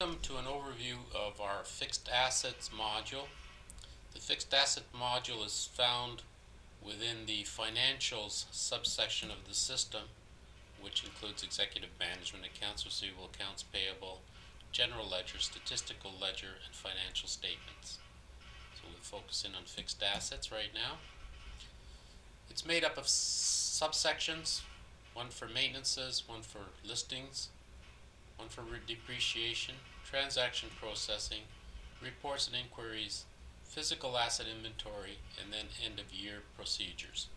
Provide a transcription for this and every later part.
Welcome to an overview of our fixed assets module. The fixed asset module is found within the financials subsection of the system, which includes executive management, accounts receivable, accounts payable, general ledger, statistical ledger, and financial statements. So we'll focus in on fixed assets right now. It's made up of subsections, one for maintenances, one for listings, one for depreciation, transaction processing, reports and inquiries, physical asset inventory, and then end-of-year procedures.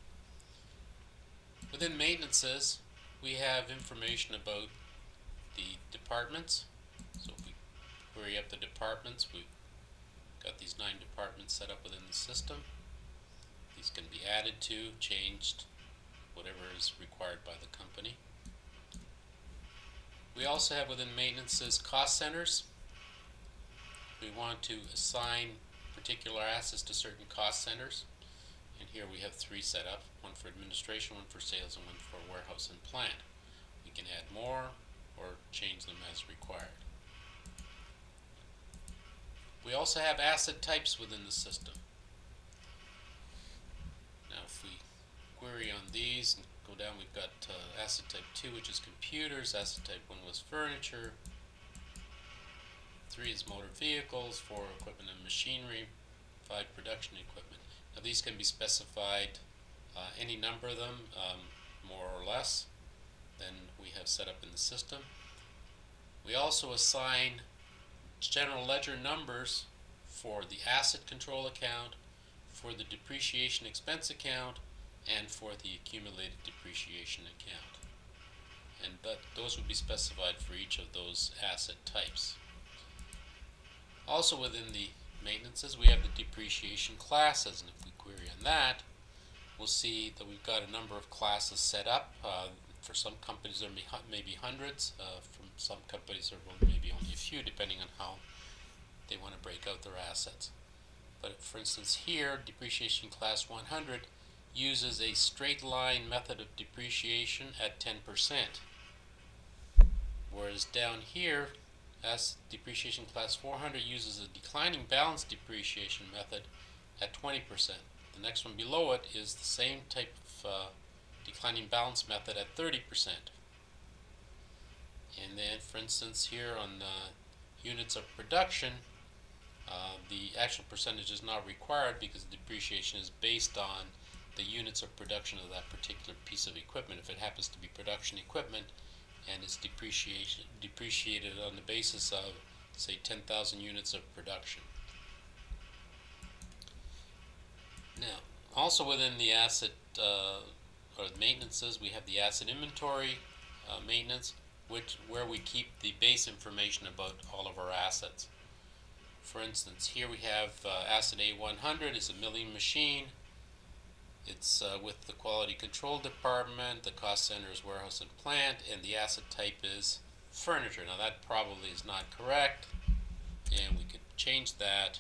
Within maintenances, we have information about the departments. So if we query up the departments, we've got these 9 departments set up within the system. These can be added to, changed, whatever is required by the company. We also have within maintenances cost centers. We want to assign particular assets to certain cost centers, and here we have 3 set up, one for administration, one for sales, and one for warehouse and plant. We can add more or change them as required. We also have asset types within the system. Now if we query on these and go down, we've got asset type 2, which is computers, asset type 1 was furniture, 3 is motor vehicles, 4 equipment and machinery, 5 production equipment. Now these can be specified, any number of them, more or less, than we have set up in the system. We also assign general ledger numbers for the asset control account, for the depreciation expense account, and for the accumulated depreciation account. And those would be specified for each of those asset types. Also within the maintenances, we have the depreciation classes, and if we query on that, we'll see that we've got a number of classes set up. For some companies there may be hundreds, from some companies there may be only a few, depending on how they want to break out their assets. But for instance here, depreciation class 100 uses a straight line method of depreciation at 10%, whereas down here, as depreciation class 400 uses a declining balance depreciation method at 20%. The next one below it is the same type of declining balance method at 30%. And then for instance here on units of production, the actual percentage is not required because the depreciation is based on the units of production of that particular piece of equipment. If it happens to be production equipment and it's depreciated on the basis of, say, 10,000 units of production. Now, also within the asset or the maintenances, we have the asset inventory maintenance, where we keep the base information about all of our assets. For instance, here we have asset A100 is a milling machine. It's with the quality control department, the cost center is warehouse and plant, and the asset type is furniture. Now that probably is not correct, and we could change that